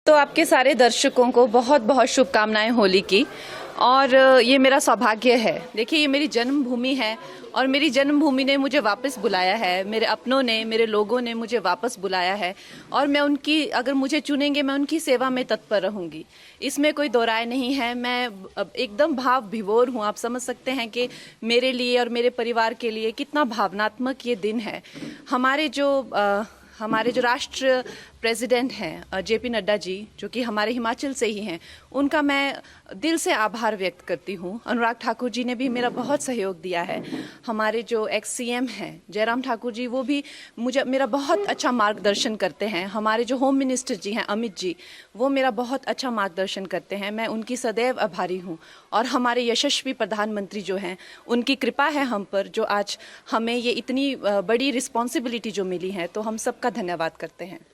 तो आपके सारे दर्शकों को बहुत बहुत शुभकामनाएं होली की। और ये मेरा सौभाग्य है। देखिए, ये मेरी जन्मभूमि है और मेरी जन्मभूमि ने मुझे वापस बुलाया है। मेरे अपनों ने, मेरे लोगों ने मुझे वापस बुलाया है और मैं उनकी, अगर मुझे चुनेंगे, मैं उनकी सेवा में तत्पर रहूंगी। इसमें कोई दो राय नहीं है। मैं एकदम भाव विभोर हूँ। आप समझ सकते हैं कि मेरे लिए और मेरे परिवार के लिए कितना भावनात्मक ये दिन है। हमारे जो राष्ट्र प्रेसिडेंट हैं जेपी नड्डा जी, जो कि हमारे हिमाचल से ही हैं, उनका मैं दिल से आभार व्यक्त करती हूँ। अनुराग ठाकुर जी ने भी मेरा बहुत सहयोग दिया है। हमारे जो एक्स सीएम हैं जयराम ठाकुर जी, वो भी मेरा बहुत अच्छा मार्गदर्शन करते हैं। हमारे जो होम मिनिस्टर जी हैं अमित जी, वो मेरा बहुत अच्छा मार्गदर्शन करते हैं। मैं उनकी सदैव आभारी हूँ। और हमारे यशस्वी प्रधानमंत्री जो हैं, उनकी कृपा है हम पर, जो आज हमें ये इतनी बड़ी रिस्पॉन्सिबिलिटी जो मिली है, तो हम सबका धन्यवाद करते हैं।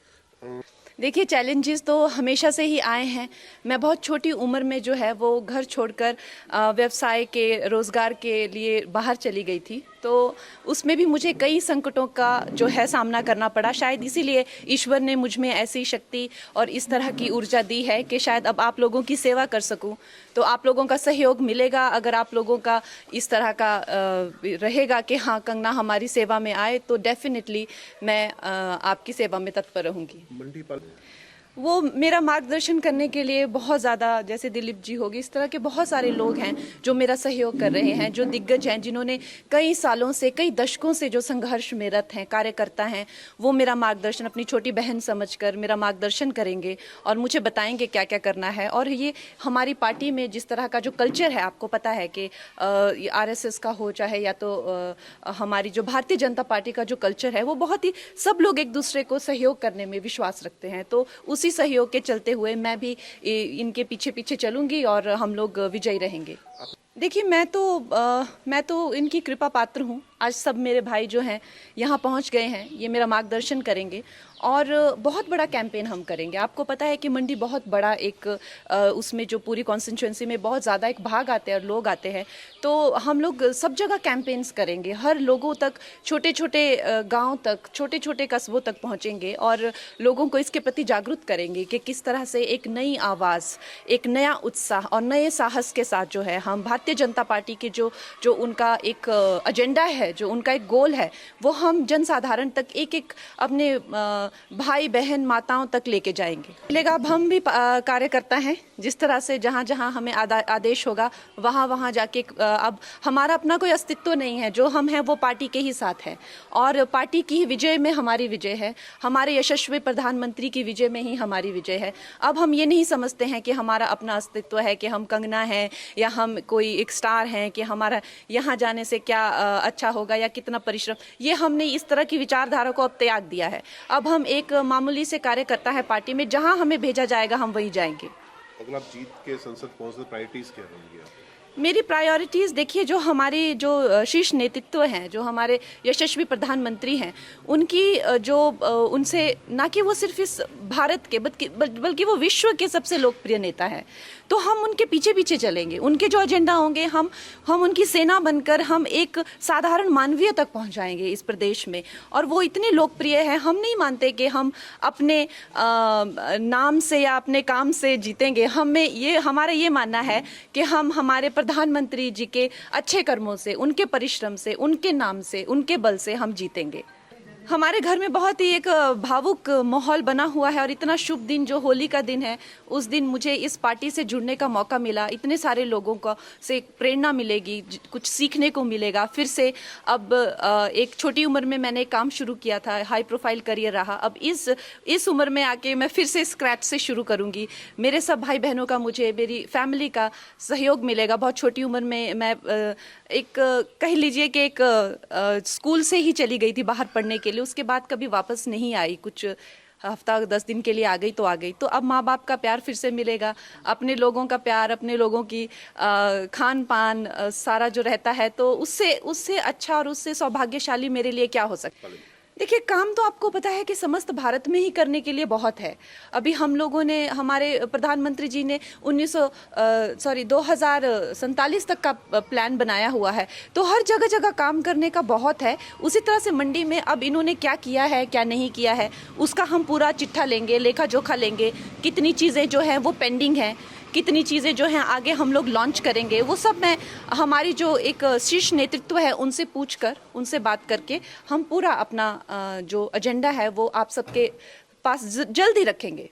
देखिए, चैलेंजेस तो हमेशा से ही आए हैं। मैं बहुत छोटी उम्र में जो है वो घर छोड़कर व्यवसाय के, रोज़गार के लिए बाहर चली गई थी। तो उसमें भी मुझे कई संकटों का जो है सामना करना पड़ा। शायद इसीलिए ईश्वर ने मुझ में ऐसी शक्ति और इस तरह की ऊर्जा दी है कि शायद अब आप लोगों की सेवा कर सकूं। तो आप लोगों का सहयोग मिलेगा। अगर आप लोगों का इस तरह का रहेगा कि हाँ, कंगना हमारी सेवा में आए, तो डेफिनेटली मैं आपकी सेवा में तत्पर रहूंगी। वो मेरा मार्गदर्शन करने के लिए बहुत ज़्यादा, जैसे दिलीप जी होगी, इस तरह के बहुत सारे लोग हैं जो मेरा सहयोग कर रहे हैं, जो दिग्गज हैं, जिन्होंने कई सालों से, कई दशकों से जो संघर्ष में रत हैं, कार्यकर्ता हैं, वो मेरा मार्गदर्शन अपनी छोटी बहन समझकर मेरा मार्गदर्शन करेंगे और मुझे बताएंगे क्या क्या करना है। और ये हमारी पार्टी में जिस तरह का जो कल्चर है, आपको पता है कि आरएसएस का हो चाहे या तो हमारी जो भारतीय जनता पार्टी का जो कल्चर है, वो बहुत ही, सब लोग एक दूसरे को सहयोग करने में विश्वास रखते हैं। तो उसी सहयोग के चलते हुए मैं भी इनके पीछे पीछे चलूंगी और हम लोग विजयी रहेंगे। देखिए, मैं तो इनकी कृपा पात्र हूँ। आज सब मेरे भाई जो हैं यहाँ पहुँच गए हैं, ये मेरा मार्गदर्शन करेंगे और बहुत बड़ा कैंपेन हम करेंगे। आपको पता है कि मंडी बहुत बड़ा एक उसमें जो पूरी कॉन्स्टिट्यूंसी में बहुत ज़्यादा एक भाग आते हैं और लोग आते हैं। तो हम लोग सब जगह कैंपेन्स करेंगे, हर लोगों तक, छोटे छोटे गांव तक, छोटे छोटे कस्बों तक पहुंचेंगे और लोगों को इसके प्रति जागरूक करेंगे कि किस तरह से एक नई आवाज़, एक नया उत्साह और नए साहस के साथ जो है हम भारतीय जनता पार्टी के जो उनका एक एजेंडा है, जो उनका एक गोल है, वो हम जनसाधारण तक, एक एक अपने भाई बहन माताओं तक लेके जाएंगे। मिलेगा, अब हम भी कार्यकर्ता हैं। जिस तरह से जहाँ जहाँ हमें आदेश होगा, वहाँ वहाँ जाके अब हमारा अपना कोई अस्तित्व नहीं है। जो हम हैं वो पार्टी के ही साथ है और पार्टी की ही विजय में हमारी विजय है। हमारे यशस्वी प्रधानमंत्री की विजय में ही हमारी विजय है। अब हम ये नहीं समझते हैं कि हमारा अपना अस्तित्व है, कि हम कंगना हैं या हम कोई एक स्टार हैं, कि हमारा यहाँ जाने से क्या अच्छा होगा या कितना परिश्रम। ये हमने इस तरह की विचारधारा को अब त्याग दिया है। अब हम एक मामूली से कार्यकर्ता है पार्टी में, जहाँ हमें भेजा जाएगा हम वहीं जाएंगे। अगर आप जीत के संसद पहुंचते, प्रायोरिटीज क्या रहेंगी? मेरी प्रायोरिटीज़ देखिए, जो हमारी जो शीर्ष नेतृत्व हैं, जो हमारे यशस्वी प्रधानमंत्री हैं, उनकी जो उनसे, ना कि वो सिर्फ इस भारत के बल्कि वो विश्व के सबसे लोकप्रिय नेता हैं, तो हम उनके पीछे पीछे चलेंगे। उनके जो एजेंडा होंगे, हम उनकी सेना बनकर हम एक साधारण मानवीय तक पहुंचाएंगे इस प्रदेश में। और वो इतने लोकप्रिय हैं, हम नहीं मानते कि हम अपने नाम से या अपने काम से जीतेंगे। हमारा ये मानना है कि हम हमारे प्रधानमंत्री जी के अच्छे कर्मों से, उनके परिश्रम से, उनके नाम से, उनके बल से हम जीतेंगे। हमारे घर में बहुत ही एक भावुक माहौल बना हुआ है और इतना शुभ दिन जो होली का दिन है, उस दिन मुझे इस पार्टी से जुड़ने का मौका मिला। इतने सारे लोगों को से प्रेरणा मिलेगी, कुछ सीखने को मिलेगा। फिर से अब एक छोटी उम्र में मैंने काम शुरू किया था, हाई प्रोफाइल करियर रहा। अब इस उम्र में आके मैं फिर से स्क्रैच से शुरू करूँगी। मेरे सब भाई बहनों का, मुझे मेरी फैमिली का सहयोग मिलेगा। बहुत छोटी उम्र में मैं एक कह लीजिए कि एक स्कूल से ही चली गई थी बाहर पढ़ने के लिए। उसके बाद कभी वापस नहीं आई। कुछ हफ्ता 10 दिन के लिए आ गई तो आ गई। तो अब माँ बाप का प्यार फिर से मिलेगा, अपने लोगों का प्यार, अपने लोगों की खान पान सारा जो रहता है, तो उससे अच्छा और उससे सौभाग्यशाली मेरे लिए क्या हो सकता है। देखिए, काम तो आपको पता है कि समस्त भारत में ही करने के लिए बहुत है। अभी हम लोगों ने, हमारे प्रधानमंत्री जी ने 2047 तक का प्लान बनाया हुआ है, तो हर जगह जगह काम करने का बहुत है। उसी तरह से मंडी में अब इन्होंने क्या किया है, क्या नहीं किया है, उसका हम पूरा चिट्ठा लेंगे, लेखा जोखा लेंगे। कितनी चीज़ें जो हैं वो पेंडिंग हैं, कितनी चीज़ें जो हैं आगे हम लोग लॉन्च करेंगे, वो सब मैं हमारी जो एक शीर्ष नेतृत्व है उनसे पूछकर, उनसे बात करके हम पूरा अपना जो एजेंडा है वो आप सबके पास जल्दी रखेंगे।